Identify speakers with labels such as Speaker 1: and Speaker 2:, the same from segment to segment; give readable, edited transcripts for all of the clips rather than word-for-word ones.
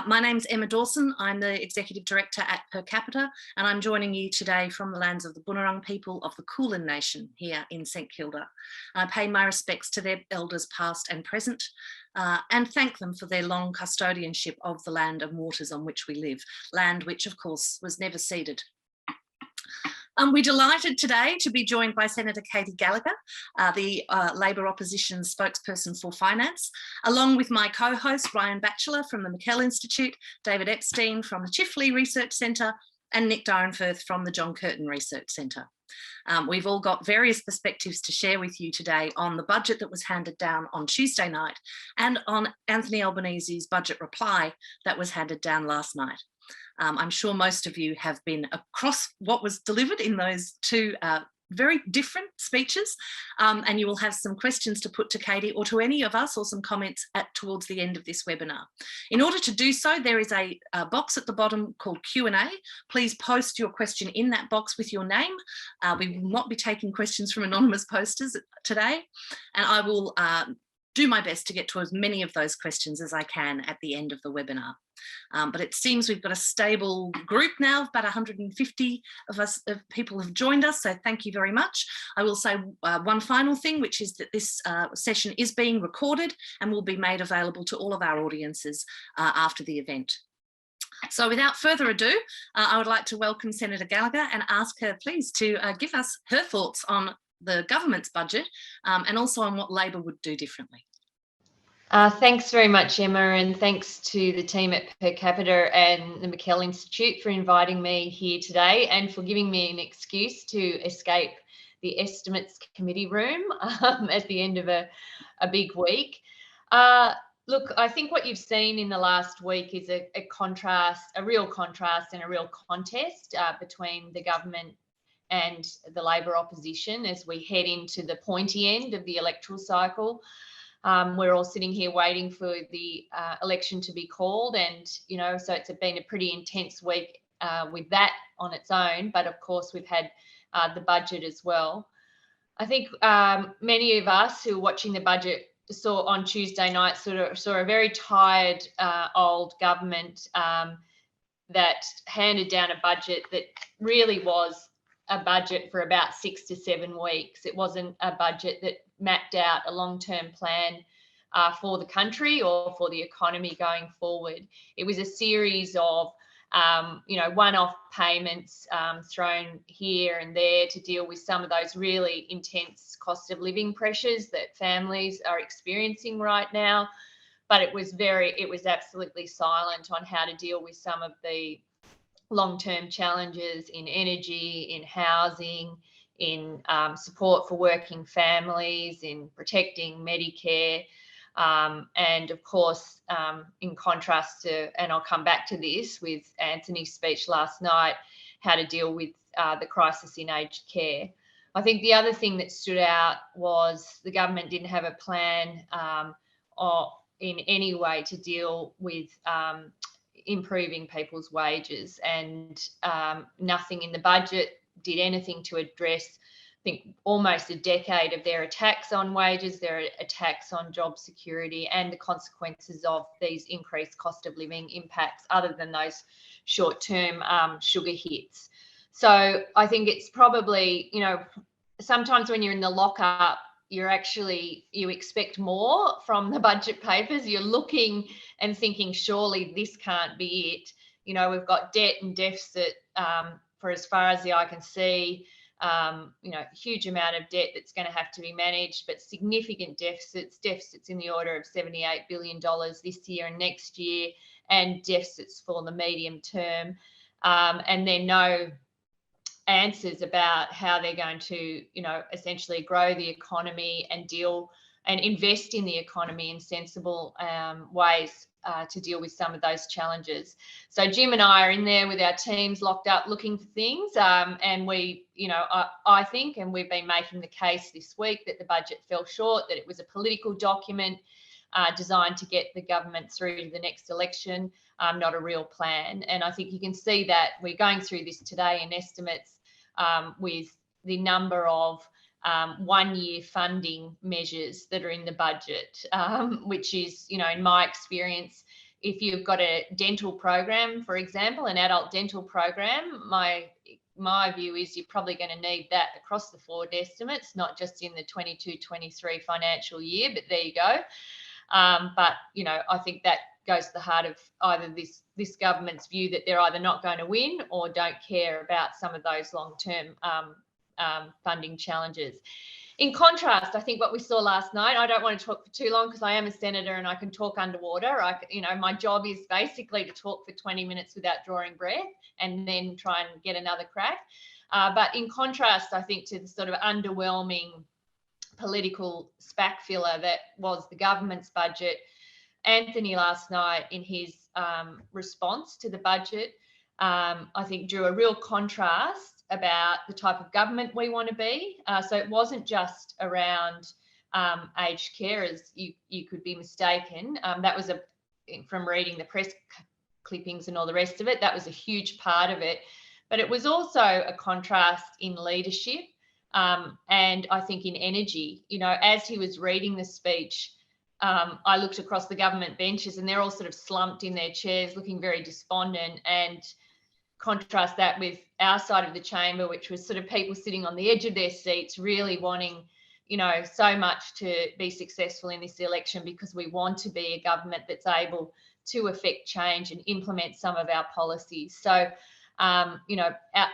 Speaker 1: My name's Emma Dawson. I'm the Executive Director at Capita, and I'm joining you today from the lands of the Bunurong people of the Kulin Nation here in St Kilda. I pay my respects to their elders past and present, and thank them for their long custodianship of the land and waters on which we live, land which of course was never ceded. We're delighted today to be joined by Senator Katy Gallagher, the Labor opposition spokesperson for finance, along with my co-host Ryan Batchelor from the McKell Institute, David Epstein from the Chifley Research Centre, and Nick Dyrenfurth from the John Curtin Research Centre. We've all got various perspectives to share with you today on the budget that was handed down on Tuesday night and on Anthony Albanese's budget reply that was handed down last night. I'm sure most of you have been across what was delivered in those two very different speeches, and you will have some questions to put to Katy or to any of us, or some comments towards the end of this webinar. In order to do so, there is a box at the bottom called Q&A. Please post your question in that box with your name. We will not be taking questions from anonymous posters today, and I will do my best to get to as many of those questions as I can at the end of the webinar. But it seems we've got a stable group now, about 150 of people have joined us, so thank you very much. I will say one final thing, which is that this session is being recorded and will be made available to all of our audiences after the event. So without further ado, I would like to welcome Senator Gallagher and ask her please to give us her thoughts on the government's budget and also on what Labor would do differently.
Speaker 2: Thanks very much, Emma, and thanks to the team at Per Capita and the McKell Institute for inviting me here today and for giving me an excuse to escape the Estimates Committee room at the end of a big week. Look, I think what you've seen in the last week is a contrast, a real contrast and a real contest between the government and the Labor opposition as we head into the pointy end of the electoral cycle. We're all sitting here waiting for the election to be called, and so it's been a pretty intense week with that on its own, but of course we've had the budget as well. I think many of us who are watching the budget saw on Tuesday night saw a very tired old government that handed down a budget that really was a budget for about 6 to 7 weeks. It wasn't a budget that mapped out a long-term plan for the country or for the economy going forward. It was a series of one-off payments thrown here and there to deal with some of those really intense cost of living pressures that families are experiencing right now. But it was absolutely silent on how to deal with some of the long-term challenges in energy, in housing, in support for working families, in protecting Medicare, and of course, in contrast to, and I'll come back to this with Anthony's speech last night, how to deal with the crisis in aged care. I think the other thing that stood out was the government didn't have a plan or in any way to deal with improving people's wages, and nothing in the budget did anything to address, I think, almost a decade of their attacks on wages, their attacks on job security, and the consequences of these increased cost of living impacts, other than those short-term sugar hits. So I think it's probably, sometimes when you're in the lockup, you expect more from the budget papers. You're looking and thinking, surely this can't be it. We've got debt and deficit for as far as the eye can see, huge amount of debt that's going to have to be managed, but significant deficits in the order of $78 billion this year and next year, and deficits for the medium term. And then no answers about how they're going to, essentially grow the economy and deal and invest in the economy in sensible ways to deal with some of those challenges. So Jim and I are in there with our teams locked up looking for things, and we, I think, and we've been making the case this week that the budget fell short, that it was a political document designed to get the government through to the next election, not a real plan. And I think you can see that we're going through this today in estimates with the number of one-year funding measures that are in the budget, which is, in my experience, if you've got a dental program, for example, an adult dental program, my view is you're probably going to need that across the forward estimates, not just in the 22-23 financial year, but there you go. But, you know, I think that goes to the heart of either this government's view that they're either not going to win or don't care about some of those long-term funding challenges. In contrast, I think what we saw last night, I don't want to talk for too long because I am a senator and I can talk underwater. You know, my job is basically to talk for 20 minutes without drawing breath and then try and get another crack. But in contrast, I think, to the sort of underwhelming political spack filler that was the government's budget, Anthony last night in his response to the budget, I think drew a real contrast about the type of government we want to be. So it wasn't just around aged care, as you could be mistaken. That was from reading the press clippings and all the rest of it, that was a huge part of it. But it was also a contrast in leadership and I think in energy. You know, as he was reading the speech, I looked across the government benches and they're all sort of slumped in their chairs, looking very despondent, and contrast that with our side of the chamber, which was sort of people sitting on the edge of their seats, really wanting, you know, so much to be successful in this election because we want to be a government that's able to affect change and implement some of our policies. So, you know,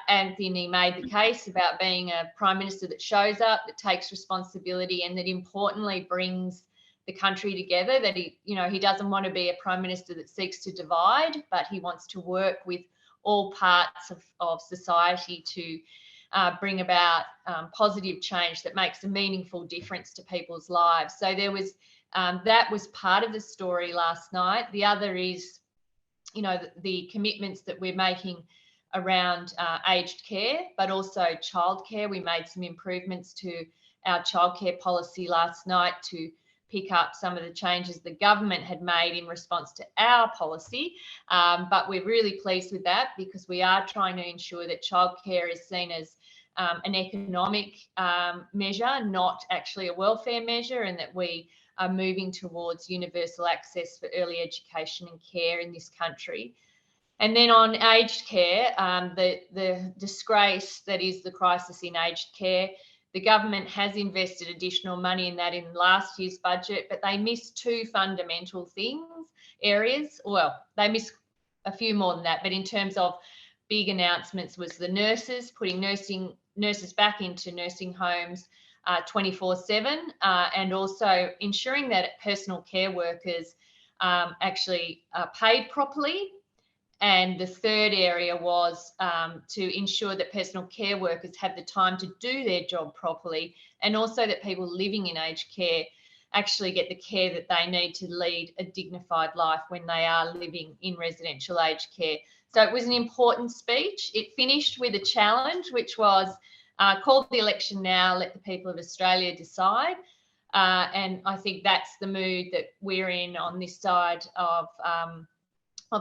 Speaker 2: Anthony made the case about being a Prime Minister that shows up, that takes responsibility, and that importantly brings the country together, that he doesn't want to be a Prime Minister that seeks to divide, but he wants to work with all parts of society to bring about positive change that makes a meaningful difference to people's lives. So there was that was part of the story last night. The other is, you know, the commitments that we're making around aged care, but also childcare. We made some improvements to our childcare policy last night to pick up some of the changes the government had made in response to our policy. But we're really pleased with that because we are trying to ensure that childcare is seen as an economic measure, not actually a welfare measure, and that we are moving towards universal access for early education and care in this country. And then on aged care, the disgrace that is the crisis in aged care, the government has invested additional money in that in last year's budget, but they missed two fundamental areas. Well, they missed a few more than that, but in terms of big announcements was the nurses, putting nurses back into nursing homes 24/7, and also ensuring that personal care workers actually are paid properly. And the third area was to ensure that personal care workers have the time to do their job properly, and also that people living in aged care actually get the care that they need to lead a dignified life when they are living in residential aged care. So it was an important speech. It finished with a challenge, which was call the election now, let the people of Australia decide. And I think that's the mood that we're in on this side of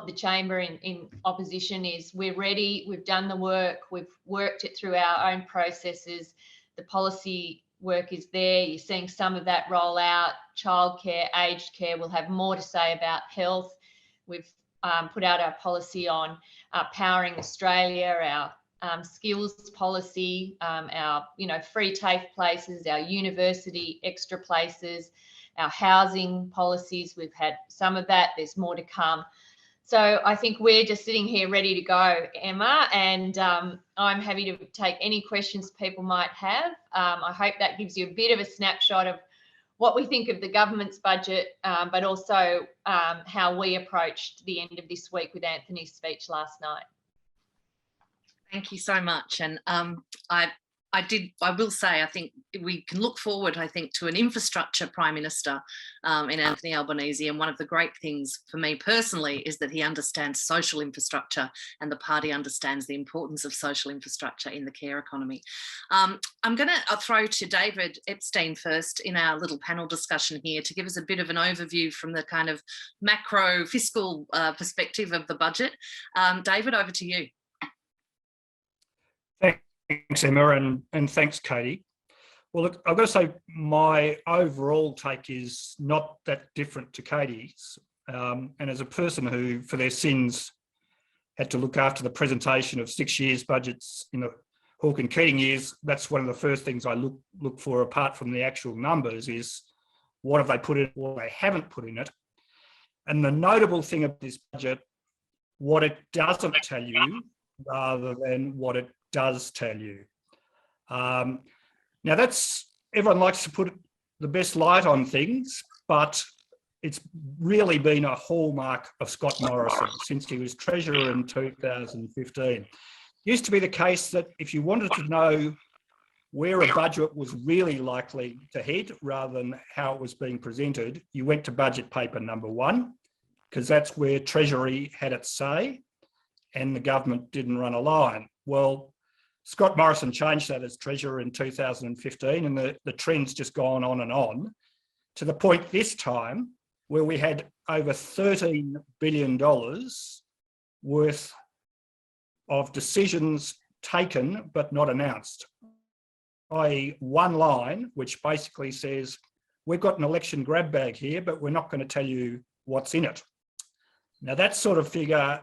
Speaker 2: the chamber in opposition. Is we're ready, we've done the work, we've worked it through our own processes, the policy work is there, you're seeing some of that roll out. Childcare, aged care, we'll have more to say about health. We've put out our policy on Powering Australia, our skills policy, our free TAFE places, our university extra places, our housing policies. We've had some of that, there's more to come. So I think we're just sitting here ready to go, Emma, and I'm happy to take any questions people might have. I hope that gives you a bit of a snapshot of what we think of the government's budget, but also how we approached the end of this week with Anthony's speech last night.
Speaker 1: Thank you so much. And I will say, I think we can look forward, I think, to an infrastructure Prime Minister in Anthony Albanese. And one of the great things for me personally is that he understands social infrastructure, and the party understands the importance of social infrastructure in the care economy. I'm going to throw to David Epstein first in our little panel discussion here to give us a bit of an overview from the kind of macro fiscal perspective of the budget. David, over to you.
Speaker 3: Thanks, Emma, and thanks, Katy. Well, look, I've got to say my overall take is not that different to Katy's. and as a person who, for their sins, had to look after the presentation of 6 years budgets in the Hawke and Keating years, that's one of the first things I look for, apart from the actual numbers, is what have they put in, what they haven't put in it. And the notable thing of this budget, what it doesn't tell you rather than what it does tell you. Now everyone likes to put the best light on things, but it's really been a hallmark of Scott Morrison since he was Treasurer in 2015. It used to be the case that if you wanted to know where a budget was really likely to head rather than how it was being presented, you went to budget paper number 1, because that's where Treasury had its say and the government didn't run a line. Well, Scott Morrison changed that as Treasurer in 2015, and the trend's just gone on and on, to the point this time where we had over $13 billion worth of decisions taken but not announced, i.e. one line which basically says, we've got an election grab bag here, but we're not going to tell you what's in it. Now that sort of figure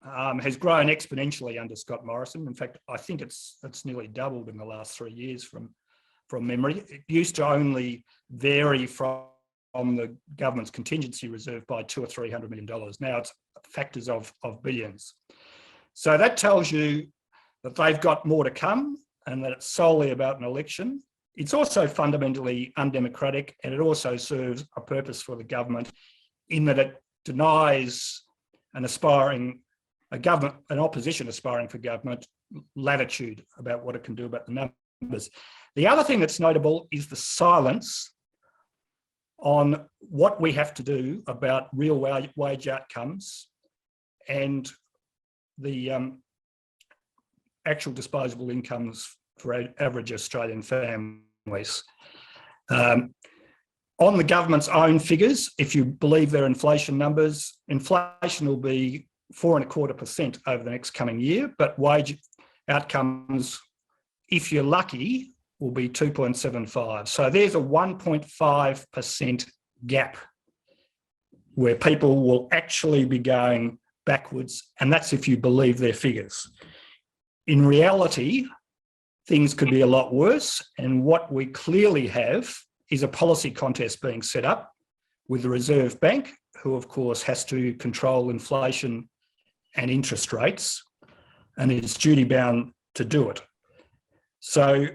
Speaker 3: has grown exponentially under Scott Morrison. In fact, I think it's nearly doubled in the last 3 years from memory. It used to only vary from the government's contingency reserve by $200 or $300 million. Now it's factors of billions. So that tells you that they've got more to come and that it's solely about an election. It's also fundamentally undemocratic, and it also serves a purpose for the government in that it denies an opposition aspiring for government latitude about what it can do about the numbers. The other thing that's notable is the silence on what we have to do about real wage outcomes and the actual disposable incomes for average Australian families. On the government's own figures, if you believe their inflation numbers, inflation will be 4.25% over the next coming year, but wage outcomes, if you're lucky, will be 2.75. So there's a 1.5% gap where people will actually be going backwards, and that's if you believe their figures. In reality, things could be a lot worse, and what we clearly have is a policy contest being set up with the Reserve Bank, who of course has to control inflation and interest rates, and is duty bound to do it. So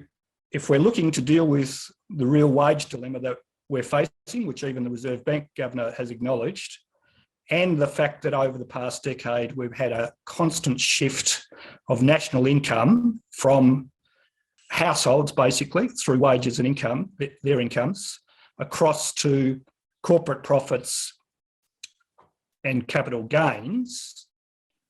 Speaker 3: if we're looking to deal with the real wage dilemma that we're facing, which even the Reserve Bank Governor has acknowledged, and the fact that over the past decade we've had a constant shift of national income from households, basically, through wages and income, their incomes, across to corporate profits and capital gains,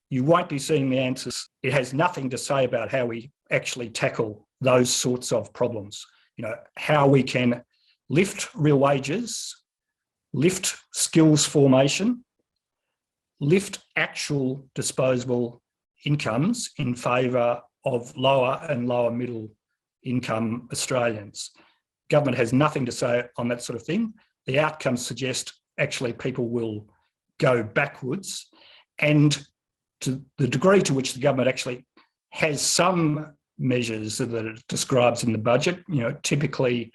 Speaker 3: you won't be seeing the answers. It has nothing to say about how we actually tackle those sorts of problems. You know, how we can lift real wages, lift skills formation, lift actual disposable incomes in favour of lower and lower middle income Australians. Government has nothing to say on that sort of thing. The outcomes suggest actually people will go backwards, and to the degree to which the government actually has some measures that it describes in the budget, you know, typically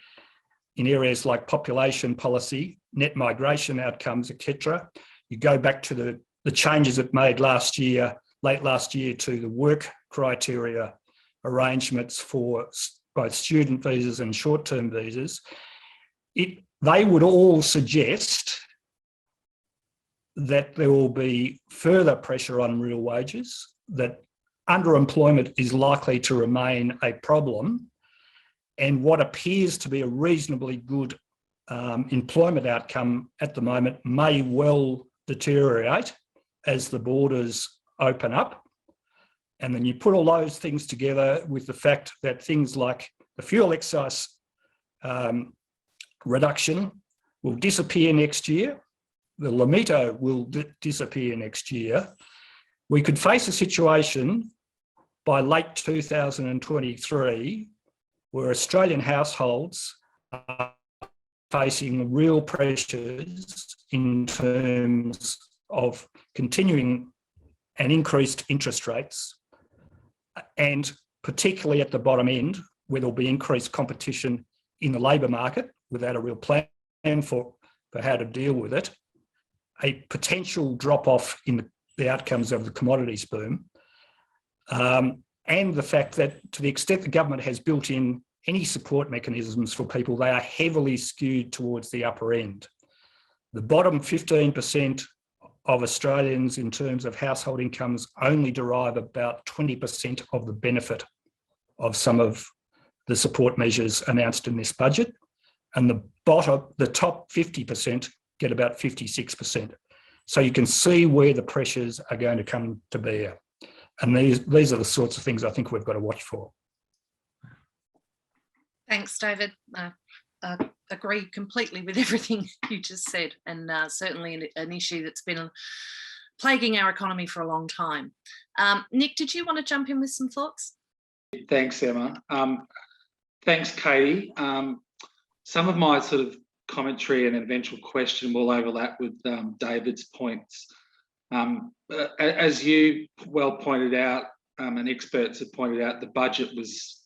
Speaker 3: in areas like population policy, net migration outcomes, etc. You go back to the changes it made late last year to the work criteria arrangements for both student visas and short-term visas. They would all suggest that there will be further pressure on real wages, that underemployment is likely to remain a problem, and what appears to be a reasonably good employment outcome at the moment may well deteriorate as the borders open up. And then you put all those things together with the fact that things like the fuel excise reduction will disappear next year, the Limito will disappear next year. We could face a situation by late 2023 where Australian households are facing real pressures in terms of continuing and increased interest rates, and particularly at the bottom end, where there'll be increased competition in the labour market without a real plan for how to deal with it, a potential drop-off in the outcomes of the commodities boom, and the fact that to the extent the government has built in any support mechanisms for people, they are heavily skewed towards the upper end. The bottom 15% of Australians in terms of household incomes only derive about 20% of the benefit of some of the support measures announced in this budget, and the top 50% get about 56%. So you can see where the pressures are going to come to bear. And these are the sorts of things I think we've got to watch for.
Speaker 1: Thanks, David. I agree completely with everything you just said, and certainly an issue that's been plaguing our economy for a long time. Nick, did you want to jump in with some thoughts?
Speaker 4: Thanks, Emma. Thanks, Katy. Some of my sort of commentary and eventual question will overlap with David's points. As you well pointed out, and experts have pointed out, the budget was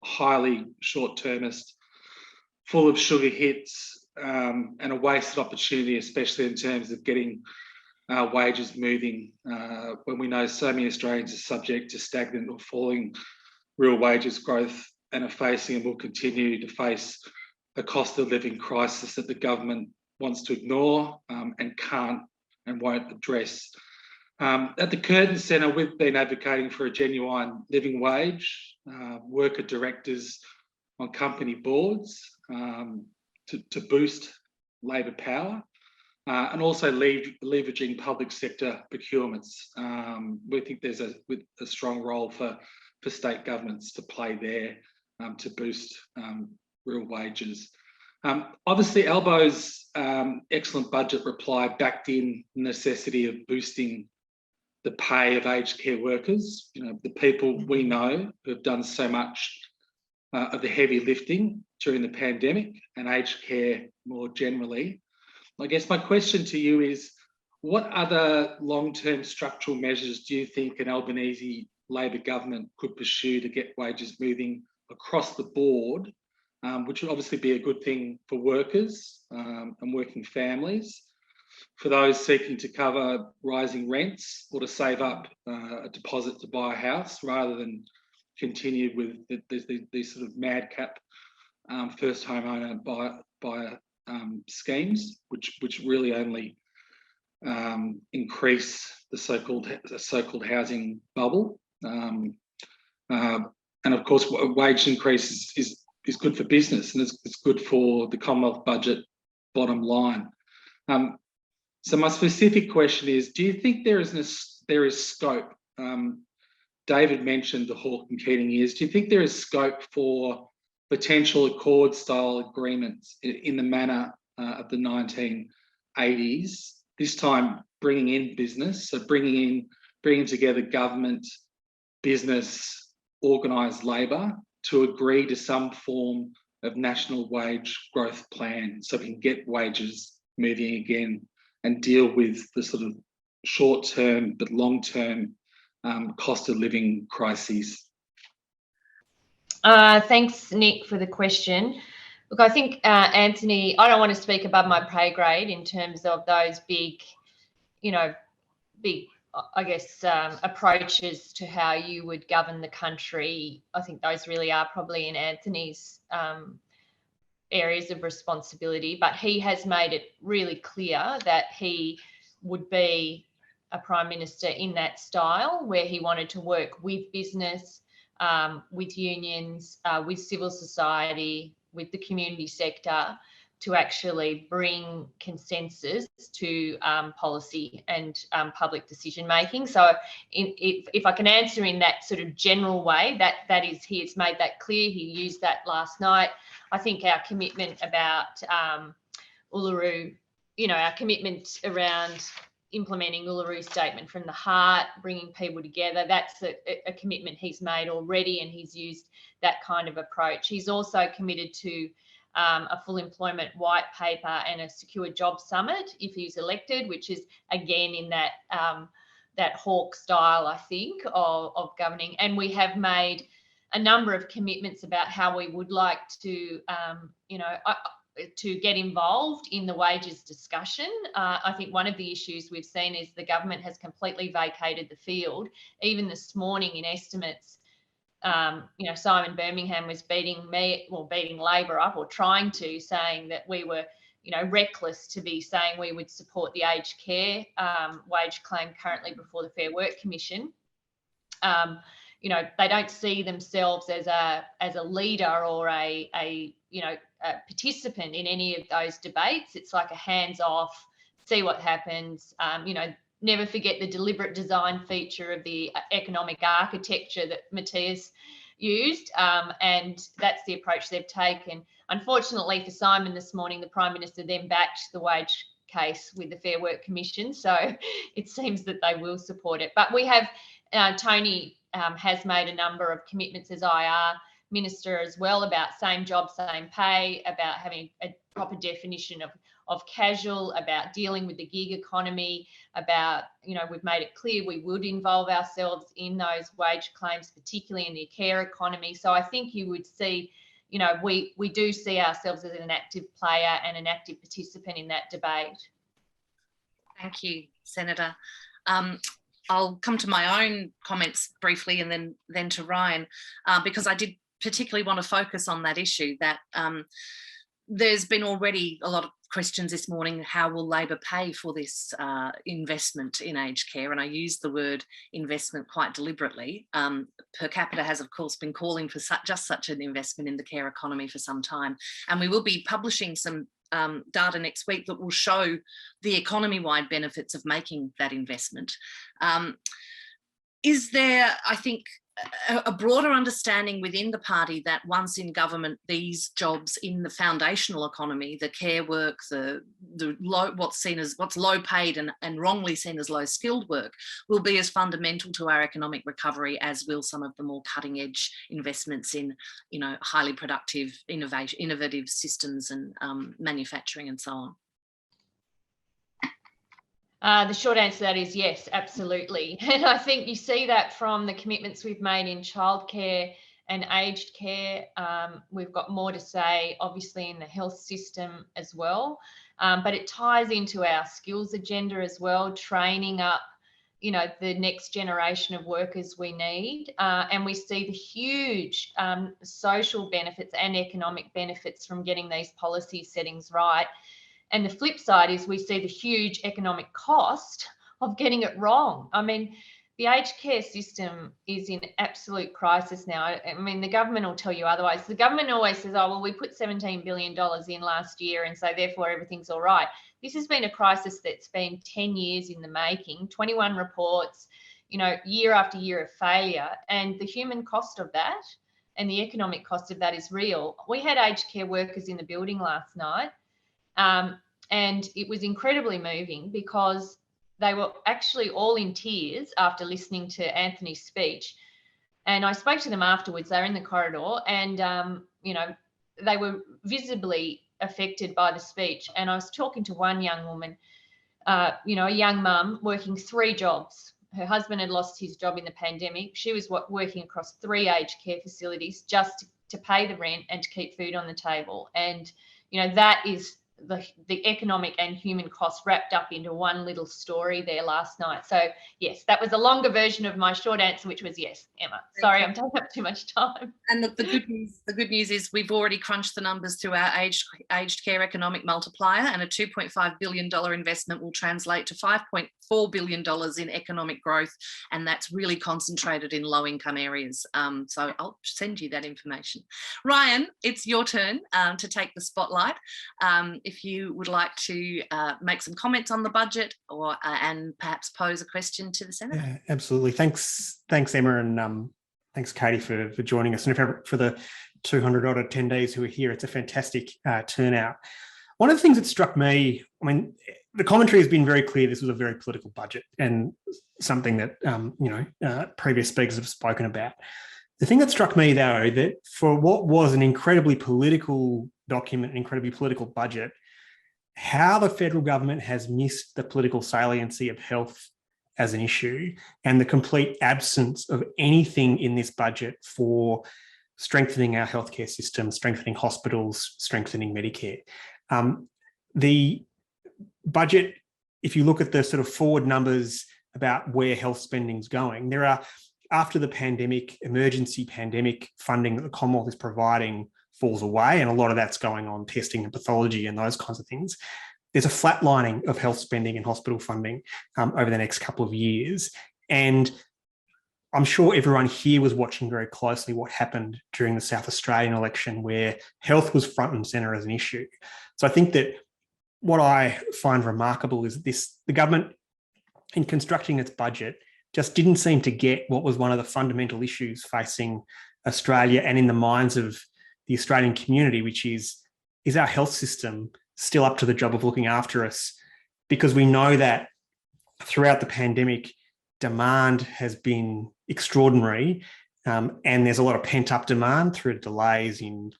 Speaker 4: highly short-termist, full of sugar hits, and a wasted opportunity, especially in terms of getting wages moving, when we know so many Australians are subject to stagnant or falling real wages growth and are facing and will continue to face a cost of living crisis that the government wants to ignore and can't and won't address. At the Curtin Centre, we've been advocating for a genuine living wage, worker directors on company boards to boost labour power, and also leveraging public sector procurements. We think there's a strong role for state governments to play there to boost real wages. Obviously, Albo's excellent budget reply backed in the necessity of boosting the pay of aged care workers, the people we know who have done so much of the heavy lifting during the pandemic and aged care more generally. I guess my question to you is, what other long-term structural measures do you think an Albanese Labor government could pursue to get wages moving across the board, which would obviously be a good thing for workers and working families, for those seeking to cover rising rents or to save up a deposit to buy a house, rather than continue with these sort of madcap first homeowner buyer schemes, which really only increase the so-called housing bubble. And of course, wage increase is good for business, and it's good for the Commonwealth budget bottom line. So my specific question is, do you think there is scope? David mentioned the Hawke and Keating years. Do you think there is scope for potential Accord-style agreements in the manner of the 1980s? This time, bringing in business, so bringing together government, business, organised labour to agree to some form of national wage growth plan, so we can get wages moving again and deal with the sort of short-term but long-term cost of living crises.
Speaker 2: Thanks, Nick, for the question. Look, I think, Anthony, I don't want to speak above my pay grade in terms of those big, I guess, approaches to how you would govern the country. I think those really are probably in Anthony's areas of responsibility, but he has made it really clear that he would be a Prime Minister in that style, where he wanted to work with business, with unions, with civil society, with the community sector, to actually bring consensus to policy and public decision making. So if I can answer in that sort of general way, that is, he has made that clear. He used that last night. I think our commitment about Uluru, our commitment around implementing Uluru's statement from the heart, bringing people together, that's a commitment he's made already, and he's used that kind of approach. He's also committed to a full employment white paper and a secure job summit if he's elected, which is again in that that Hawke style, I think, of governing. And we have made a number of commitments about how we would like to, to get involved in the wages discussion. I think one of the issues we've seen is the government has completely vacated the field. Even this morning in estimates, Simon Birmingham was beating Labor up, or trying to, saying that we were, reckless to be saying we would support the aged care wage claim currently before the Fair Work Commission. They don't see themselves as a leader or a participant in any of those debates. It's like a hands-off, see what happens. Never forget the deliberate design feature of the economic architecture that Matthias used, and that's the approach they've taken. Unfortunately for Simon this morning, the Prime Minister then backed the wage case with the Fair Work Commission, so it seems that they will support it. But we have, Tony has made a number of commitments as IR Minister as well, about same job, same pay, about having a proper definition of casual, about dealing with the gig economy, about, we've made it clear we would involve ourselves in those wage claims, particularly in the care economy. So I think you would see, we do see ourselves as an active player and an active participant in that debate.
Speaker 1: Thank you, Senator. I'll come to my own comments briefly and then to Ryan, because I did particularly want to focus on that issue, that there's been already a lot of questions this morning. How will Labor pay for this investment in aged care? And I use the word investment quite deliberately. Per Capita has, of course, been calling for just such an investment in the care economy for some time. And we will be publishing some data next week that will show the economy-wide benefits of making that investment. Is there, I think, a broader understanding within the party that once in government, these jobs in the foundational economy, the care work, the low, what's low paid and wrongly seen as low skilled work, will be as fundamental to our economic recovery as will some of the more cutting edge investments in, highly productive, innovative systems and manufacturing and so on?
Speaker 2: The short answer to that is yes, absolutely. And I think you see that from the commitments we've made in childcare and aged care. We've got more to say, obviously, in the health system as well. But it ties into our skills agenda as well, training up, the next generation of workers we need. And we see the huge social benefits and economic benefits from getting these policy settings right. And the flip side is we see the huge economic cost of getting it wrong. I mean, the aged care system is in absolute crisis now. I mean, the government will tell you otherwise. The government always says, oh, well, we put $17 billion in last year, and so therefore everything's all right. This has been a crisis that's been 10 years in the making, 21 reports, year after year of failure. And the human cost of that and the economic cost of that is real. We had aged care workers in the building last night. And it was incredibly moving because they were actually all in tears after listening to Anthony's speech. And I spoke to them afterwards. They were in the corridor and, they were visibly affected by the speech. And I was talking to one young woman, a young mum working 3 jobs. Her husband had lost his job in the pandemic. She was working across 3 aged care facilities just to pay the rent and to keep food on the table. And, that is the economic and human costs wrapped up into one little story there last night. So yes, that was a longer version of my short answer, which was yes, Emma. Sorry, I'm taking up too much time. And
Speaker 1: the good news is we've already crunched the numbers through our aged care economic multiplier, and a $2.5 billion investment will translate to $5.4 billion in economic growth, and that's really concentrated in low income areas. So I'll send you that information. Ryan, it's your turn to take the spotlight. If you would like to make some comments on the budget or and perhaps pose a question to the Senator.
Speaker 5: Yeah, absolutely. Thanks, Emma, and thanks, Katy, for joining us. And for the 200 odd attendees who are here, it's a fantastic turnout. One of the things that struck me, the commentary has been very clear. This was a very political budget and something that previous speakers have spoken about. The thing that struck me, though, that for what was an incredibly political document, an incredibly political budget, how the federal government has missed the political saliency of health as an issue and the complete absence of anything in this budget for strengthening our healthcare system, strengthening hospitals, strengthening Medicare. The budget, if you look at the sort of forward numbers about where health spending's going, there are, after the pandemic, emergency pandemic funding that the Commonwealth is providing falls away, and a lot of that's going on testing and pathology and those kinds of things. There's a flatlining of health spending and hospital funding over the next couple of years. And I'm sure everyone here was watching very closely what happened during the South Australian election, where health was front and centre as an issue. So I think that what I find remarkable is the government, in constructing its budget, just didn't seem to get what was one of the fundamental issues facing Australia and in the minds of the Australian community, which is our health system still up to the job of looking after us? Because we know that throughout the pandemic, demand has been extraordinary, and there's a lot of pent-up demand through delays in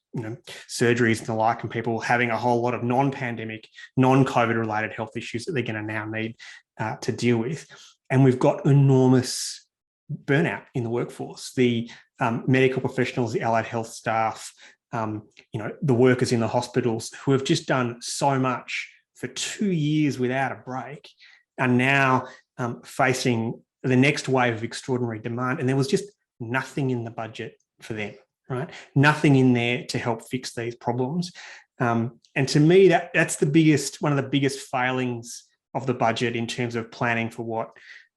Speaker 5: surgeries and the like, and people having a whole lot of non-pandemic, non-COVID related health issues that they're going to now need to deal with. And we've got enormous burnout in the workforce. The medical professionals, the allied health staff, the workers in the hospitals who have just done so much for 2 years without a break are now facing the next wave of extraordinary demand. And there was just nothing in the budget for them, right? Nothing in there to help fix these problems. And to me, that's one of the biggest failings of the budget in terms of planning for what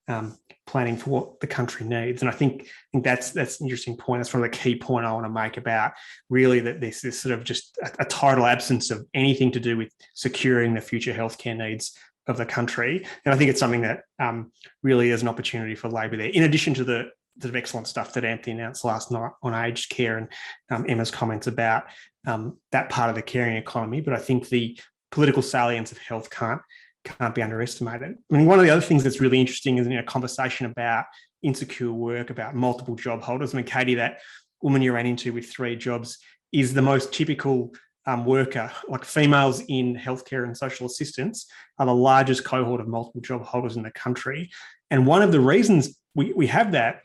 Speaker 5: the country needs. And I think that's an interesting point. That's probably the key point I want to make about really that there's this sort of just a total absence of anything to do with securing the future healthcare needs of the country. And I think it's something that really is an opportunity for Labor there, in addition to the excellent stuff that Anthony announced last night on aged care and Emma's comments about that part of the caring economy. But I think the political salience of health can't be underestimated. I mean, one of the other things that's really interesting is a conversation about insecure work, about multiple job holders. I mean, Katy, that woman you ran into with 3 jobs, is the most typical worker. Like, females in healthcare and social assistance are the largest cohort of multiple job holders in the country. And one of the reasons we have that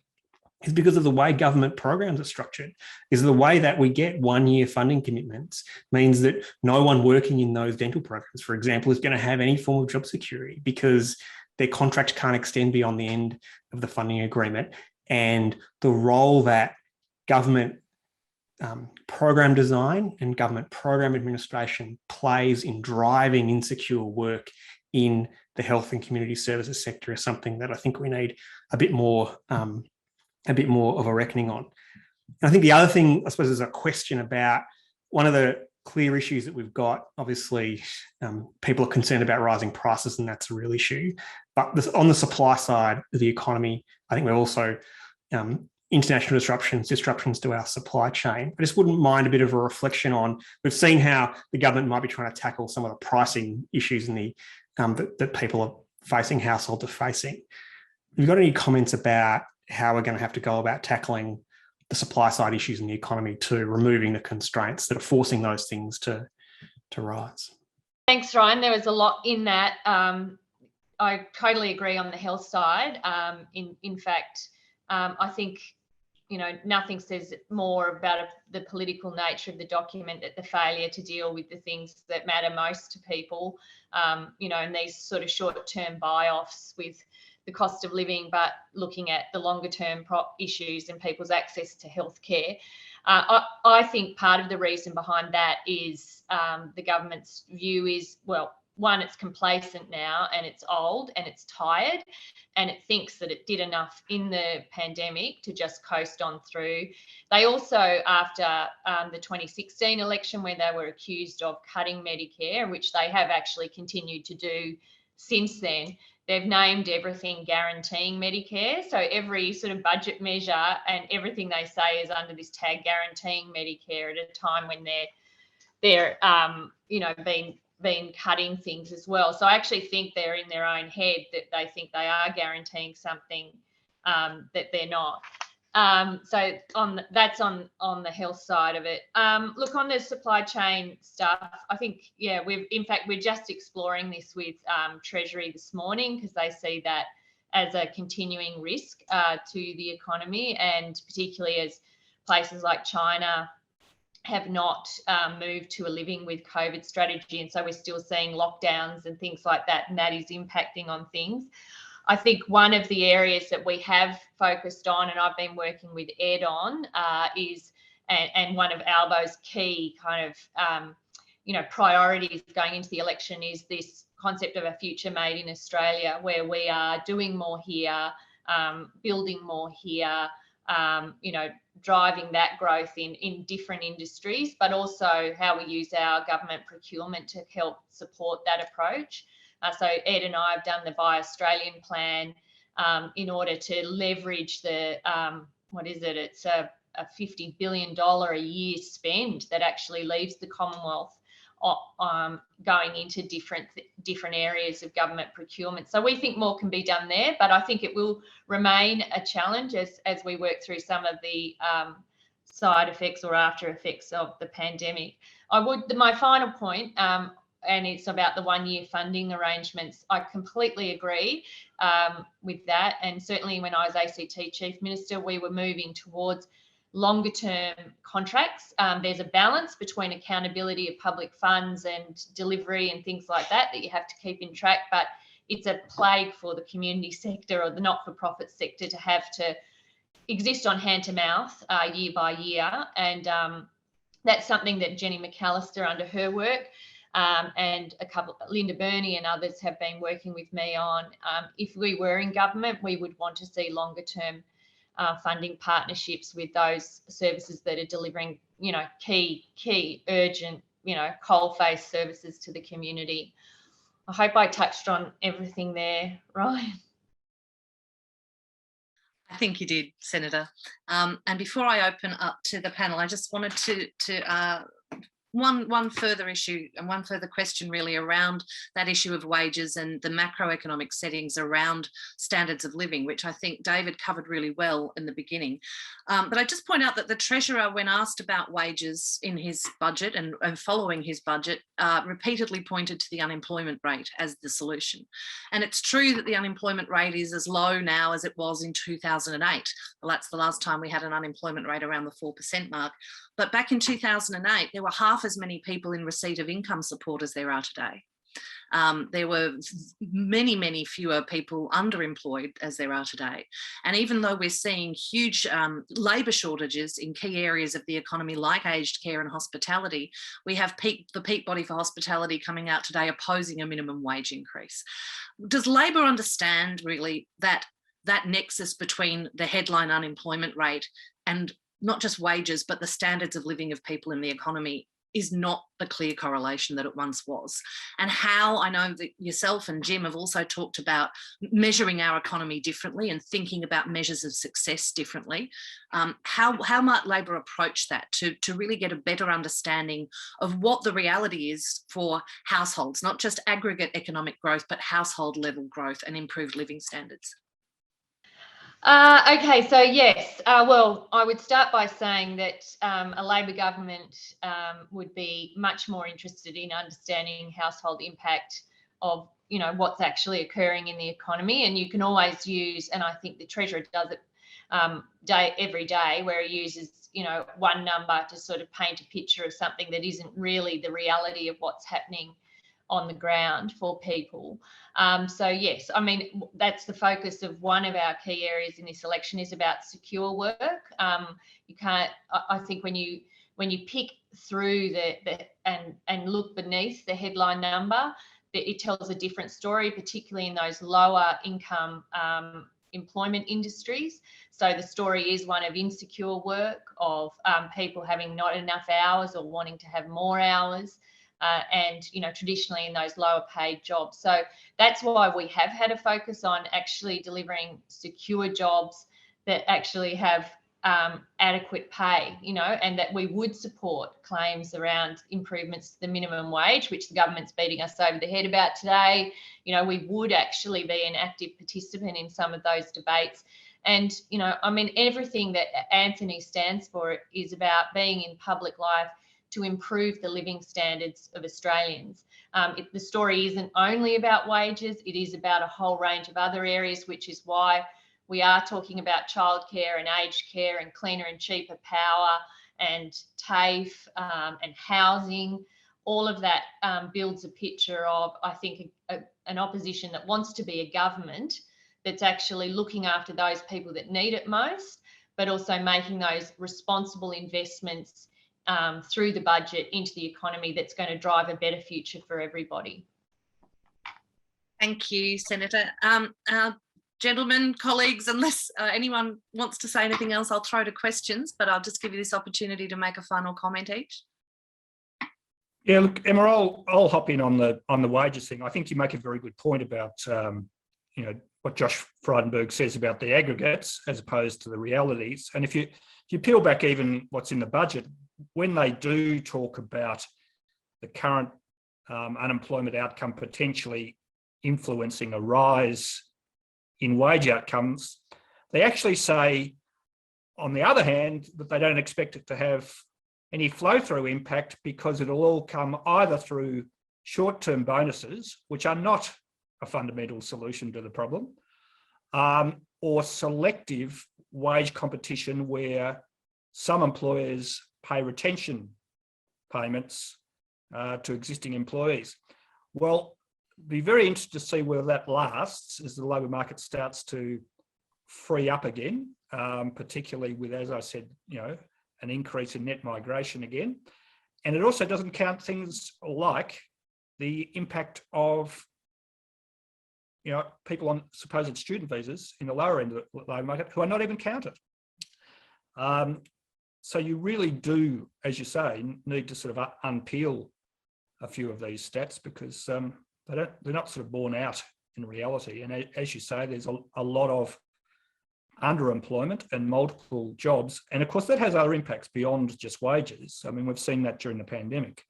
Speaker 5: is because of the way government programs are structured, is the way that we get 1-year funding commitments means that no one working in those dental programs, for example, is going to have any form of job security because their contract can't extend beyond the end of the funding agreement. And the role that government program design and government program administration plays in driving insecure work in the health and community services sector is something that I think we need a bit more of a reckoning on. And I think the other thing, I suppose, is a question about one of the clear issues that we've got. Obviously, people are concerned about rising prices, and that's a real issue. But on the supply side of the economy, I think we're also international disruptions to our supply chain. I just wouldn't mind a bit of a reflection on, we've seen how the government might be trying to tackle some of the pricing issues in the that people are facing, households are facing. Have you got any comments about how we're going to have to go about tackling the supply side issues in the economy to removing the constraints that are forcing those things to rise?
Speaker 2: Thanks, Ryan. There was a lot in that. I totally agree on the health side. In fact, I think, nothing says more about the political nature of the document than the failure to deal with the things that matter most to people, and these sort of short-term buy-offs with the cost of living, but looking at the longer-term issues and people's access to healthcare. I think part of the reason behind that is the government's view is, well, one, it's complacent now and it's old and it's tired, and it thinks that it did enough in the pandemic to just coast on through. They also, after the 2016 election, where they were accused of cutting Medicare, which they have actually continued to do since then, they've named everything guaranteeing Medicare. So every sort of budget measure and everything they say is under this tag guaranteeing Medicare at a time when they're been cutting things as well. So I actually think they're in their own head that they think they are guaranteeing something that they're not. So that's on the health side of it. Look, on the supply chain stuff, I think, yeah, we're just exploring this with Treasury this morning, because they see that as a continuing risk to the economy, and particularly as places like China have not moved to a living with COVID strategy. And so we're still seeing lockdowns and things like that, and that is impacting on things. I think one of the areas that we have focused on, and I've been working with Ed on, is, and one of Albo's key kind of, priorities going into the election, is this concept of a future made in Australia, where we are doing more here, building more here, driving that growth in different industries, but also how we use our government procurement to help support that approach. So Ed and I have done the Buy Australian plan in order to leverage the, it's a $50 billion a year spend that actually leaves the Commonwealth going into different areas of government procurement. So we think more can be done there, but I think it will remain a challenge as we work through some of the side effects or after effects of the pandemic. My final point, and it's about the one-year funding arrangements. I completely agree with that. And certainly when I was ACT Chief Minister, we were moving towards longer term contracts. There's a balance between accountability of public funds and delivery and things like that you have to keep in track, but it's a plague for the community sector or the not-for-profit sector to have to exist on hand to mouth year by year. And that's something that Jenny McAllister under her work and Linda Burney and others have been working with me on. If we were in government, we would want to see longer term funding partnerships with those services that are delivering, key urgent, coal-face services to the community. I hope I touched on everything there, Ryan.
Speaker 1: I think you did, Senator. And before I open up to the panel, I just wanted to one further issue and one further question really around that issue of wages and the macroeconomic settings around standards of living, which I think David covered really well in the beginning. But I just point out that the Treasurer, when asked about wages in his budget and following his budget, repeatedly pointed to the unemployment rate as the solution. And it's true that the unemployment rate is as low now as it was in 2008. Well, that's the last time we had an unemployment rate around the 4% mark. But back in 2008, there were half as many people in receipt of income support as there are today. There were many, many fewer people underemployed as there are today. And even though we're seeing huge labour shortages in key areas of the economy like aged care and hospitality, we have the peak body for hospitality coming out today opposing a minimum wage increase. Does Labor understand really that nexus between the headline unemployment rate and not just wages, but the standards of living of people in the economy is not the clear correlation that it once was? And how, I know that yourself and Jim have also talked about measuring our economy differently and thinking about measures of success differently. How might Labor approach that to really get a better understanding of what the reality is for households, not just aggregate economic growth, but household level growth and improved living standards?
Speaker 2: Okay, so yes, well, I would start by saying that a Labor government would be much more interested in understanding household impact of, what's actually occurring in the economy. And you can always use, and I think the Treasurer does it every day, where he uses, one number to sort of paint a picture of something that isn't really the reality of what's happening on the ground for people. So yes, I mean, that's the focus of one of our key areas in this election, is about secure work. You can't, I think when you pick through and look beneath the headline number, it tells a different story, particularly in those lower income employment industries. So the story is one of insecure work, of people having not enough hours or wanting to have more hours. And traditionally in those lower paid jobs. So that's why we have had a focus on actually delivering secure jobs that actually have adequate pay, and that we would support claims around improvements to the minimum wage, which the government's beating us over the head about today. We would actually be an active participant in some of those debates. And, I mean, everything that Anthony stands for is about being in public life to improve the living standards of Australians. The story isn't only about wages, it is about a whole range of other areas, which is why we are talking about childcare and aged care and cleaner and cheaper power and TAFE and housing. All of that builds a picture of, I think, an opposition that wants to be a government that's actually looking after those people that need it most, but also making those responsible investments through the budget into the economy that's going to drive a better future for everybody.
Speaker 1: Thank you, Senator. Gentlemen, colleagues, unless anyone wants to say anything else, I'll throw to questions, but I'll just give you this opportunity to make a final comment each.
Speaker 3: Yeah, look, Emma, I'll hop in on the wages thing. I think you make a very good point about what Josh Frydenberg says about the aggregates as opposed to the realities. And if you peel back even what's in the budget, when they do talk about the current unemployment outcome potentially influencing a rise in wage outcomes, they actually say, on the other hand, that they don't expect it to have any flow-through impact because it'll all come either through short-term bonuses, which are not a fundamental solution to the problem, or selective wage competition where some employers pay retention payments to existing employees. Well, be very interested to see whether that lasts as the labour market starts to free up again, particularly with, as I said, an increase in net migration again. And it also doesn't count things like the impact of people on supposed student visas in the lower end of the labour market who are not even counted. So you really do, as you say, need to sort of unpeel a few of these stats because they're not sort of borne out in reality. And as you say, there's a lot of underemployment and multiple jobs. And of course, that has other impacts beyond just wages. I mean, we've seen that during the pandemic.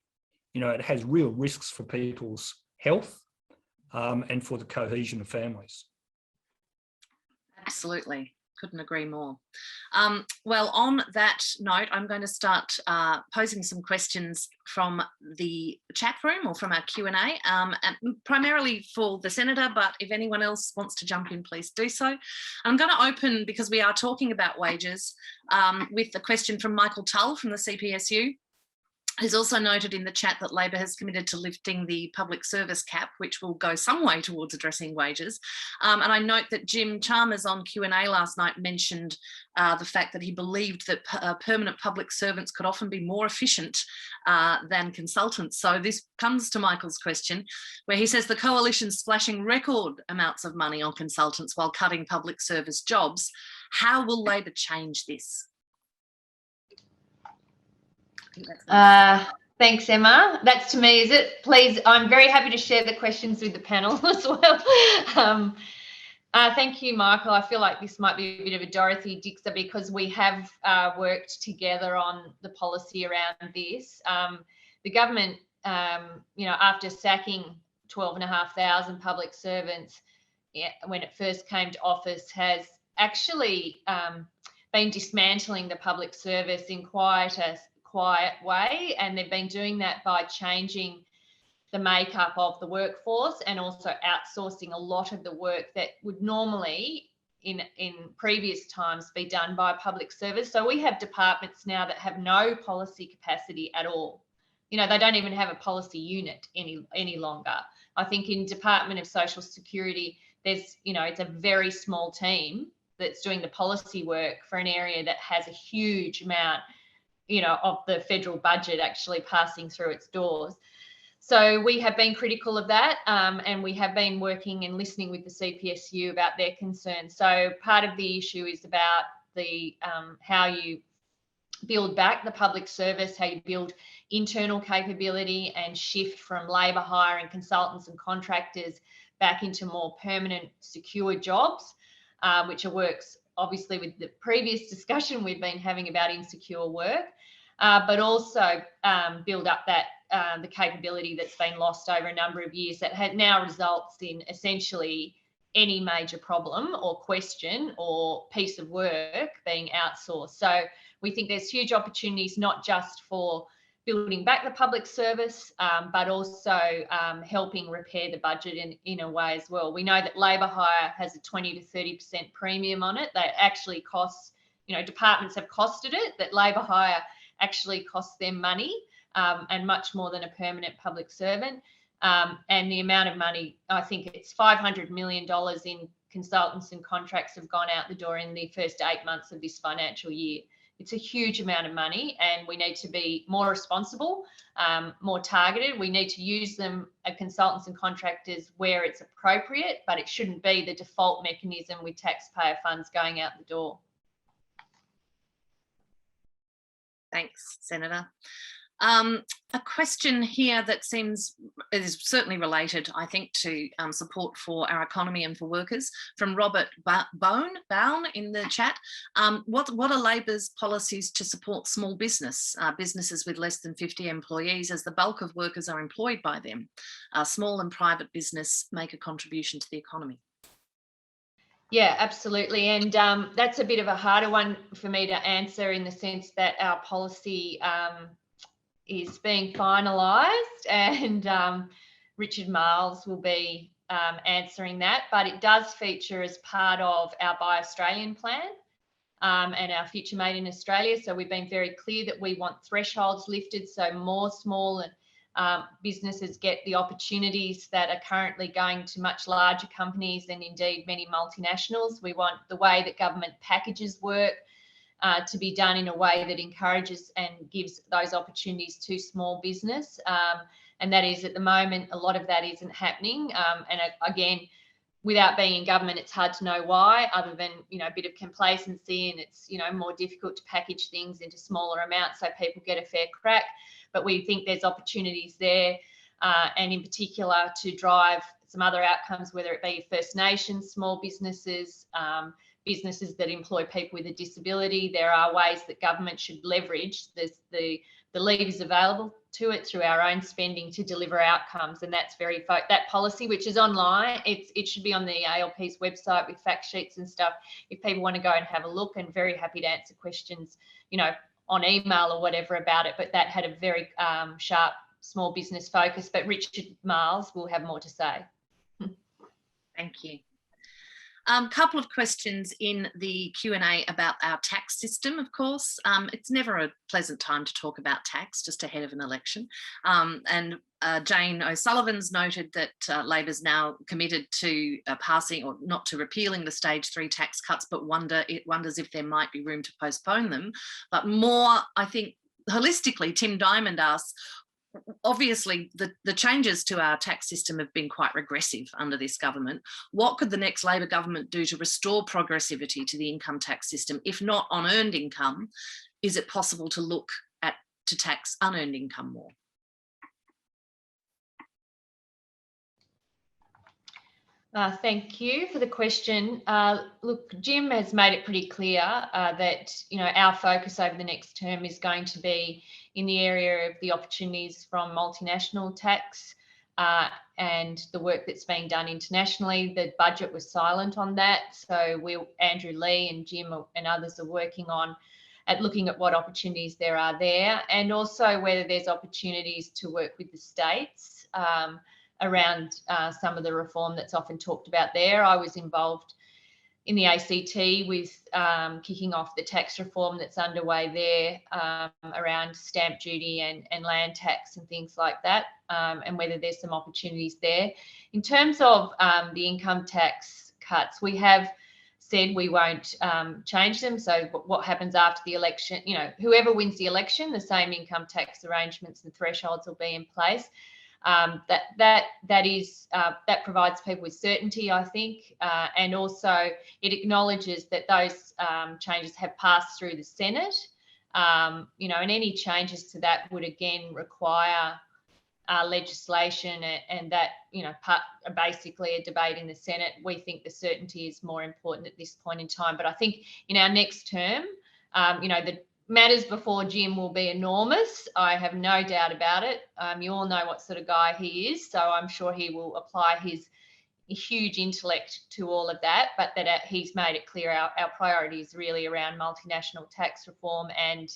Speaker 3: It has real risks for people's health and for the cohesion of families.
Speaker 1: Absolutely. Couldn't agree more. Well, on that note, I'm going to start posing some questions from the chat room or from our Q&A, primarily for the Senator, but if anyone else wants to jump in, please do so. I'm going to open, because we are talking about wages, with a question from Michael Tull from the CPSU. He's also noted in the chat that Labor has committed to lifting the public service cap, which will go some way towards addressing wages. And I note that Jim Chalmers on Q&A last night mentioned the fact that he believed that permanent public servants could often be more efficient than consultants. So this comes to Michael's question, where he says the coalition's splashing record amounts of money on consultants while cutting public service jobs. How will Labor change this?
Speaker 2: Thanks, Emma. That's to me, is it? Please, I'm very happy to share the questions with the panel as well. Thank you, Michael. I feel like this might be a bit of a Dorothy Dixer because we have worked together on the policy around this. The government, after sacking 12,500 public servants when it first came to office, has actually been dismantling the public service in quite a quiet way, and they've been doing that by changing the makeup of the workforce and also outsourcing a lot of the work that would normally in previous times be done by public service. So we have departments now that have no policy capacity at all. They don't even have a policy unit any longer. I think in Department of Social Security, there's, it's a very small team that's doing the policy work for an area that has a huge amount of the federal budget actually passing through its doors. So we have been critical of that, and we have been working and listening with the CPSU about their concerns. So part of the issue is about the how you build back the public service, how you build internal capability and shift from labour hire and consultants and contractors back into more permanent, secure jobs, which works obviously with the previous discussion we've been having about insecure work, but also build up that the capability that's been lost over a number of years that now results in essentially any major problem or question or piece of work being outsourced. So we think there's huge opportunities, not just for building back the public service, but also helping repair the budget in a way as well. We know that labour hire has a 20 to 30% premium on it. That actually costs, departments have costed it, that labour hire actually costs them money, and much more than a permanent public servant. And the amount of money, I think it's $500 million in consultants and contracts have gone out the door in the first 8 months of this financial year. It's a huge amount of money, and we need to be more responsible, more targeted. We need to use them, consultants and contractors, where it's appropriate, but it shouldn't be the default mechanism with taxpayer funds going out the door.
Speaker 1: Thanks, Senator. A question here that is certainly related, I think, to support for our economy and for workers, from Robert Bown in the chat. What are Labor's policies to support small businesses with less than 50 employees, as the bulk of workers are employed by them? Small and private business make a contribution to the economy.
Speaker 2: Yeah, absolutely. And that's a bit of a harder one for me to answer, in the sense that our policy is being finalised, and Richard Miles will be answering that, but it does feature as part of our Buy Australian plan and our Future Made in Australia. So we've been very clear that we want thresholds lifted, so more small businesses get the opportunities that are currently going to much larger companies and indeed many multinationals. We want the way that government packages work to be done in a way that encourages and gives those opportunities to small business. And that is, at the moment, a lot of that isn't happening. And again, without being in government, it's hard to know why, other than, a bit of complacency, and it's, more difficult to package things into smaller amounts so people get a fair crack. But we think there's opportunities there, and in particular to drive some other outcomes, whether it be First Nations, small businesses, businesses that employ people with a disability. There are ways that government should leverage the levers available to it through our own spending to deliver outcomes, and that's that policy, which is online. It should be on the ALP's website with fact sheets and stuff if people want to go and have a look, and very happy to answer questions, on email or whatever about it. But that had a very sharp small business focus. But Richard Miles will have more to say.
Speaker 1: Thank you. Couple of questions in the Q&A about our tax system, of course. It's never a pleasant time to talk about tax just ahead of an election. And Jane O'Sullivan's noted that Labor's now committed to passing, or not to repealing, the stage 3 tax cuts, but wonders if there might be room to postpone them. But more, I think, holistically, Tim Diamond asks, obviously the changes to our tax system have been quite regressive under this government. What could the next Labor government do to restore progressivity to the income tax system? If not on earned income, is it possible to look to tax unearned income more?
Speaker 2: Thank you for the question. Look, Jim has made it pretty clear that our focus over the next term is going to be in the area of the opportunities from multinational tax and the work that's being done internationally. The budget was silent on that, so Andrew Lee and Jim and others are working on looking at what opportunities there are there, and also whether there's opportunities to work with the states around some of the reform that's often talked about there. I was involved in the ACT with kicking off the tax reform that's underway there around stamp duty and land tax and things like that, and whether there's some opportunities there. In terms of the income tax cuts, we have said we won't change them. So what happens after the election, whoever wins the election, the same income tax arrangements and thresholds will be in place. That provides people with certainty, I think, and also it acknowledges that those changes have passed through the Senate, and any changes to that would again require legislation, and that basically a debate in the Senate. We think the certainty is more important at this point in time, but I think in our next term, the matters before Jim will be enormous. I have no doubt about it. You all know what sort of guy he is, so I'm sure he will apply his huge intellect to all of that, but that he's made it clear our priority is really around multinational tax reform, and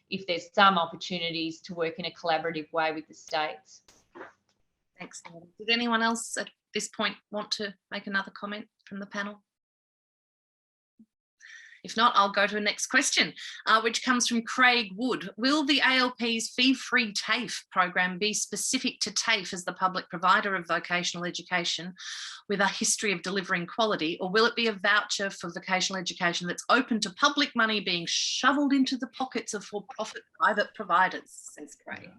Speaker 2: if there's some opportunities to work in a collaborative way with the states.
Speaker 1: Thanks. Did anyone else at this point want to make another comment from the panel? If not, I'll go to the next question, which comes from Craig Wood. Will the ALP's fee-free TAFE program be specific to TAFE as the public provider of vocational education with a history of delivering quality, or will it be a voucher for vocational education that's open to public money being shoveled into the pockets of for-profit private providers, says Craig?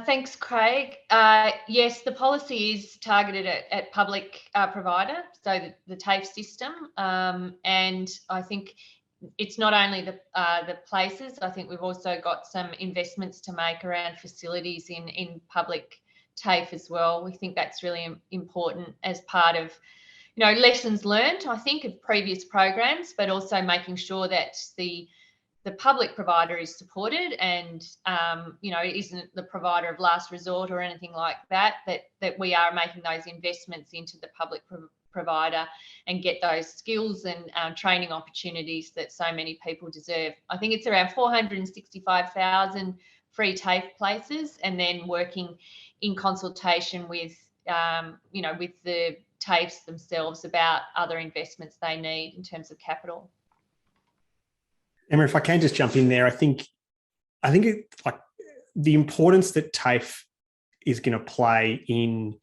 Speaker 2: Thanks, Craig. Yes, the policy is targeted at public provider, so the TAFE system, and I think it's not only the places. I think we've also got some investments to make around facilities in public TAFE as well. We think that's really important as part of, lessons learned, I think, of previous programs, but also making sure that the public provider is supported and, isn't the provider of last resort or anything like that, that we are making those investments into the public provider and get those skills and training opportunities that so many people deserve. I think it's around 465,000 free TAFE places, and then working in consultation with, with the TAFEs themselves about other investments they need in terms of capital.
Speaker 5: Emma, if I can just jump in there, I think the importance that TAFE is going to play in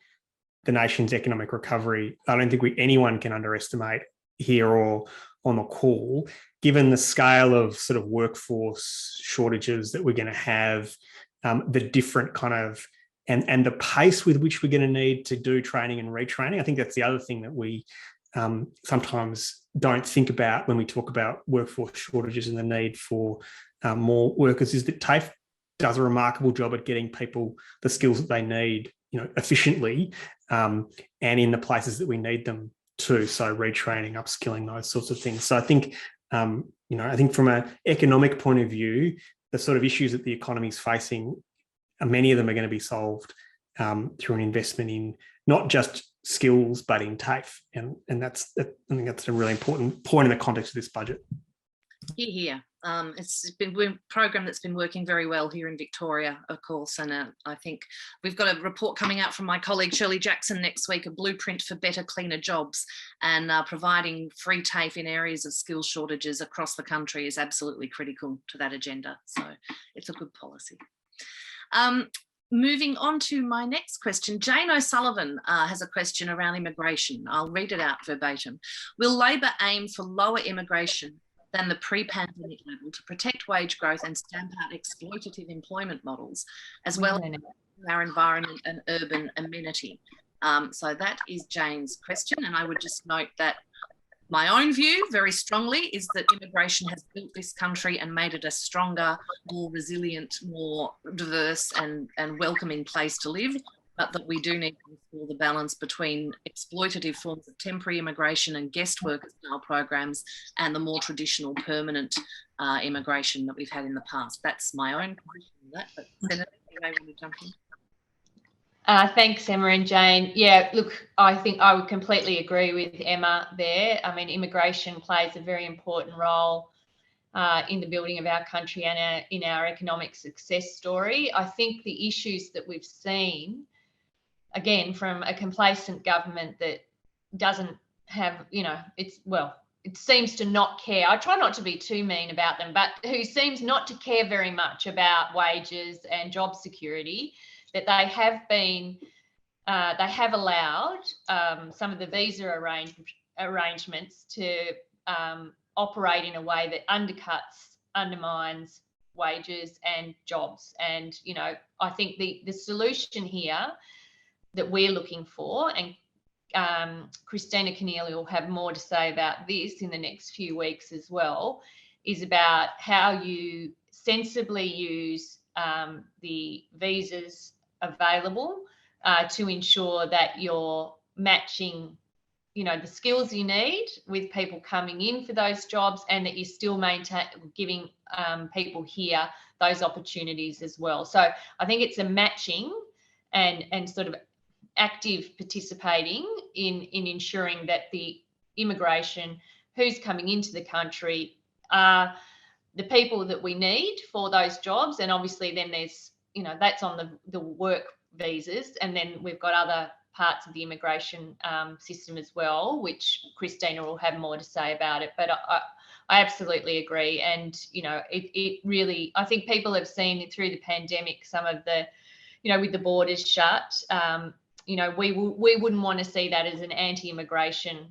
Speaker 5: the nation's economic recovery, I don't think anyone can underestimate here or on the call, given the scale of sort of workforce shortages that we're going to have, the different kind of, and the pace with which we're going to need to do training and retraining. I think that's the other thing that we sometimes don't think about when we talk about workforce shortages and the need for more workers, is that TAFE does a remarkable job at getting people the skills that they need, efficiently, and in the places that we need them to. So retraining, upskilling, those sorts of things. So I think, I think from an economic point of view, the sort of issues that the economy is facing, many of them are going to be solved through an investment in not just skills, but in TAFE. And I think that's a really important point in the context of this budget.
Speaker 1: Here. It's been a program that's been working very well here in Victoria, of course, and I think we've got a report coming out from my colleague Shirley Jackson next week, a blueprint for better, cleaner jobs, and providing free TAFE in areas of skills shortages across the country is absolutely critical to that agenda. So it's a good policy. Moving on to my next question, Jane O'Sullivan has a question around immigration. I'll read it out verbatim. Will Labor aim for lower immigration than the pre-pandemic level to protect wage growth and stamp out exploitative employment models, as well as our environment and urban amenity? So that is Jane's question, and I would just note that my own view, very strongly, is that immigration has built this country and made it a stronger, more resilient, more diverse and welcoming place to live, but that we do need to restore the balance between exploitative forms of temporary immigration and guest worker style programs and the more traditional permanent immigration that we've had in the past. That's my own position on that, but Senator, you may want to jump in.
Speaker 2: Thanks, Emma and Jane. Yeah, look, I think I would completely agree with Emma there. I mean, immigration plays a very important role in the building of our country and in our economic success story. I think the issues that we've seen, again, from a complacent government that doesn't have, it seems to not care. I try not to be too mean about them, but who seems not to care very much about wages and job security, that they have allowed some of the visa arrangements to operate in a way that undermines wages and jobs. And, I think the solution here that we're looking for, and Christina Keneally will have more to say about this in the next few weeks as well, is about how you sensibly use the visas available to ensure that you're matching, the skills you need with people coming in for those jobs, and that you're still giving people here those opportunities as well. So I think it's a matching and sort of active participating in ensuring that the immigration who's coming into the country are the people that we need for those jobs. And obviously then there's, that's on the work visas, and then we've got other parts of the immigration system as well, which Christina will have more to say about it. But I absolutely agree. And, it really, I think people have seen through the pandemic, some of the, with the borders shut, we wouldn't want to see that as an anti-immigration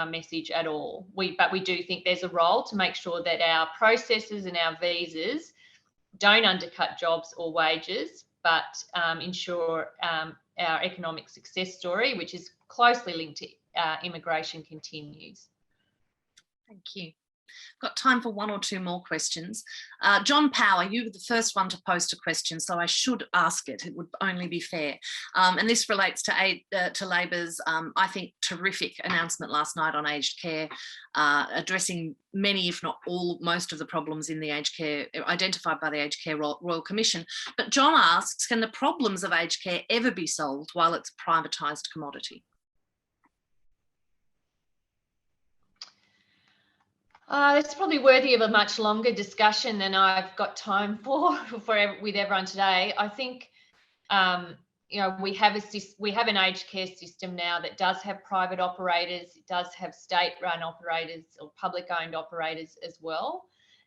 Speaker 2: message at all. But we do think there's a role to make sure that our processes and our visas don't undercut jobs or wages, but ensure our economic success story, which is closely linked to immigration, continues.
Speaker 1: Thank you. Got time for one or two more questions. John Power, you were the first one to post a question, so I should ask it. It would only be fair. And this relates to Labor's, I think, terrific announcement last night on aged care, addressing many, if not most of the problems in the aged care identified by the Aged Care Royal Commission. But John asks, can the problems of aged care ever be solved while it's a privatised commodity?
Speaker 2: It's probably worthy of a much longer discussion than I've got time for with everyone today. I think, we have an aged care system now that does have private operators. It does have state-run operators or public-owned operators as well.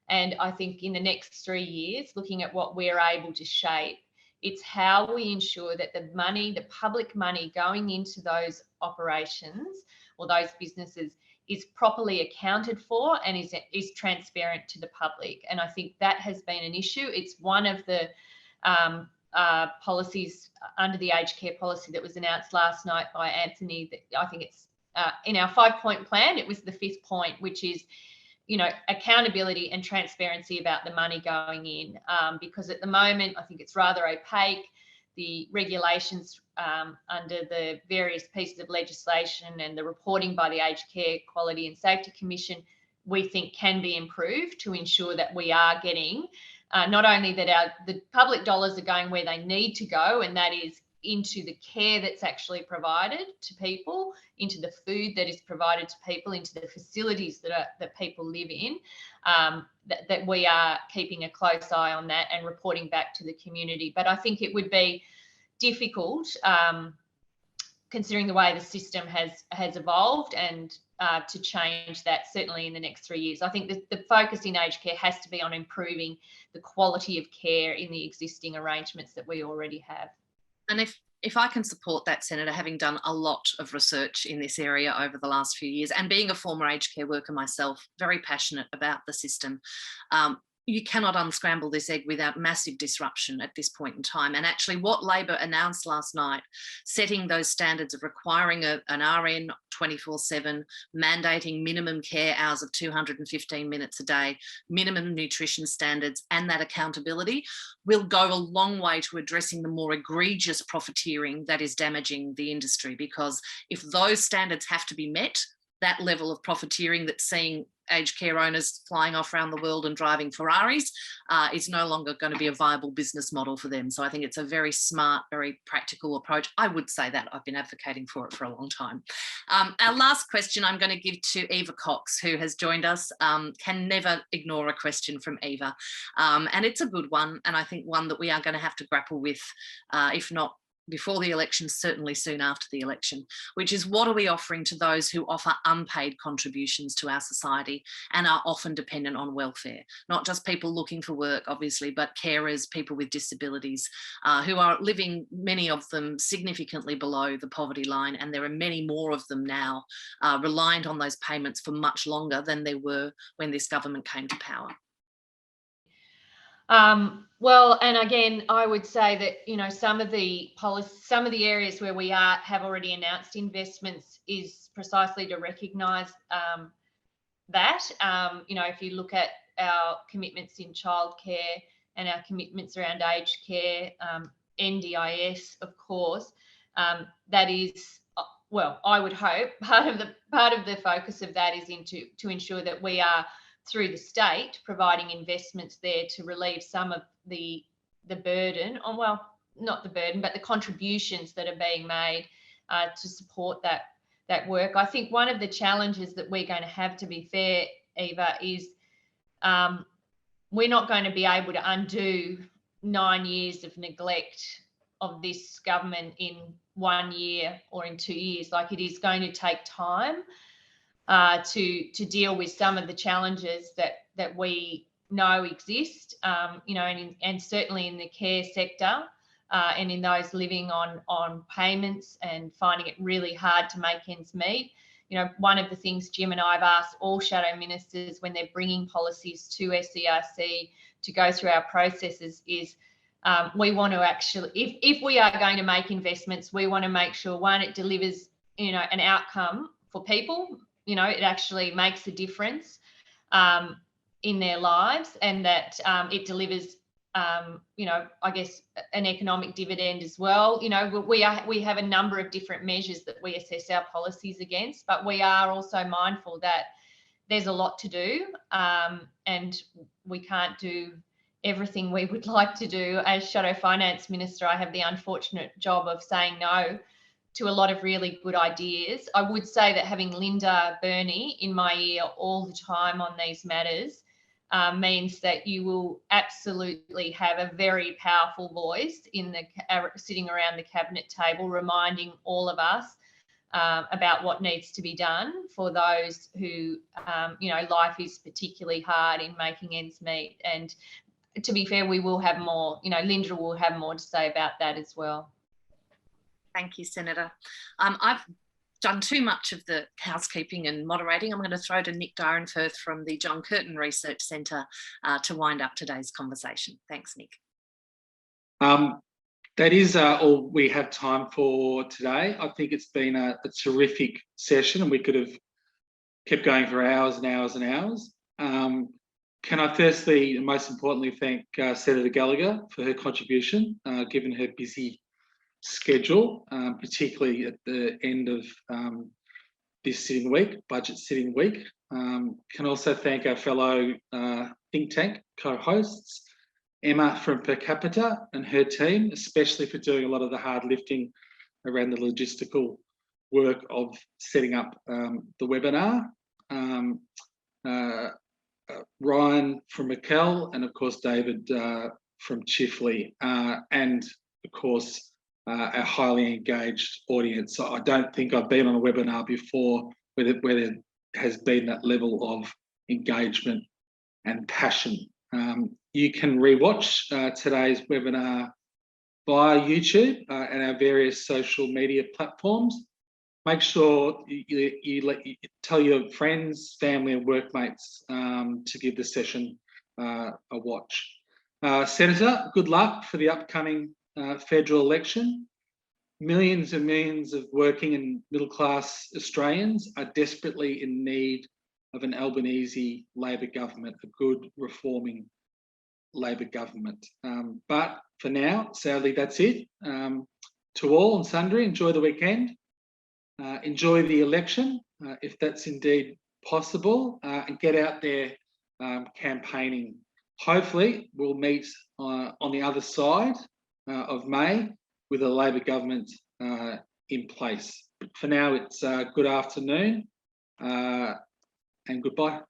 Speaker 2: And I think in the next 3 years, looking at what we're able to shape, it's how we ensure that the public money going into those operations or those businesses is properly accounted for and is transparent to the public. And I think that has been an issue. It's one of the policies under the aged care policy that was announced last night by Anthony. That I think it's in our 5-point plan. It was the 5th point, which is, accountability and transparency about the money going in. Because at the moment, I think it's rather opaque. The regulations under the various pieces of legislation and the reporting by the Aged Care Quality and Safety Commission, we think can be improved to ensure that we are getting not only that the public dollars are going where they need to go, and that is into the care that's actually provided to people, into the food that is provided to people, into the facilities that people live in, that we are keeping a close eye on that and reporting back to the community. But I think it would be difficult, considering the way the system has evolved, and to change that certainly in the next 3 years. I think the focus in aged care has to be on improving the quality of care in the existing arrangements that we already have.
Speaker 1: And if I can support that, Senator, having done a lot of research in this area over the last few years and being a former aged care worker myself, very passionate about the system, you cannot unscramble this egg without massive disruption at this point in time. And actually what Labor announced last night, setting those standards of requiring an RN 24/7, mandating minimum care hours of 215 minutes a day, minimum nutrition standards, and that accountability will go a long way to addressing the more egregious profiteering that is damaging the industry. Because if those standards have to be met, that level of profiteering that's seeing aged care owners flying off around the world and driving Ferraris is no longer going to be a viable business model for them. So I think it's a very smart, very practical approach. I would say that I've been advocating for it for a long time. Our last question I'm going to give to Eva Cox, who has joined us. Can never ignore a question from Eva. And it's a good one, and I think one that we are going to have to grapple with, if not before the election, certainly soon after the election, which is what are we offering to those who offer unpaid contributions to our society and are often dependent on welfare? Not just people looking for work, obviously, but carers, people with disabilities, who are living, many of them, significantly below the poverty line, and there are many more of them now reliant on those payments for much longer than there were when this government came to power.
Speaker 2: Well, and again, I would say that, some of the areas where we have already announced investments is precisely to recognise that. If you look at our commitments in childcare and our commitments around aged care, NDIS, of course, that is, well, I would hope part of the focus of that is to ensure that we are, through the state, providing investments there to relieve some of the burden on, well, not the burden, but the contributions that are being made to support that work. I think one of the challenges that we're going to have, to be fair, Eva, is we're not going to be able to undo 9 years of neglect of this government in 1 year or in 2 years. Like, it is going to take time to deal with some of the challenges that we know exist, you know, and certainly in the care sector and in those living on payments and finding it really hard to make ends meet. You know, one of the things Jim and I have asked all shadow ministers when they're bringing policies to SERC to go through our processes is we want to actually, if we are going to make investments, we want to make sure, one, it delivers, you know, an outcome for people, you know, it actually makes a difference in their lives, and that it delivers, you know, I guess an economic dividend as well. You know, we have a number of different measures that we assess our policies against, but we are also mindful that there's a lot to do, and we can't do everything we would like to do. As Shadow Finance Minister, I have the unfortunate job of saying no to a lot of really good ideas. I would say that having Linda Burney in my ear all the time on these matters means that you will absolutely have a very powerful voice in the sitting around the cabinet table, reminding all of us about what needs to be done for those who, you know, life is particularly hard in making ends meet. And to be fair, we will have more, you know, Linda will have more to say about that as well.
Speaker 1: Thank you, Senator. I've done too much of the housekeeping and moderating. I'm going to throw to Nick Dyrenfurth from the John Curtin Research Centre to wind up today's conversation. Thanks, Nick.
Speaker 4: That is all we have time for today. I think it's been a terrific session, and we could have kept going for hours and hours and hours. Can I firstly, and most importantly, thank Senator Gallagher for her contribution, given her busy schedule, particularly at the end of this sitting week, budget sitting week. Can also thank our fellow think tank co-hosts, Emma from Per Capita and her team, especially for doing a lot of the hard lifting around the logistical work of setting up the webinar. Ryan from McKell, and of course David from Chifley, and of course our highly engaged audience. So I don't think I've been on a webinar before where there has been that level of engagement and passion. You can rewatch today's webinar via YouTube and our various social media platforms. Make sure you tell your friends, family and workmates to give the session a watch. Senator, good luck for the upcoming federal election. Millions and millions of working and middle-class Australians are desperately in need of an Albanese Labor government, a good reforming Labor government. But for now, sadly, that's it. To all and sundry, enjoy the weekend. Enjoy the election, if that's indeed possible, and get out there campaigning. Hopefully, we'll meet on the other side of May with a Labor government in place. But for now, it's good afternoon and goodbye.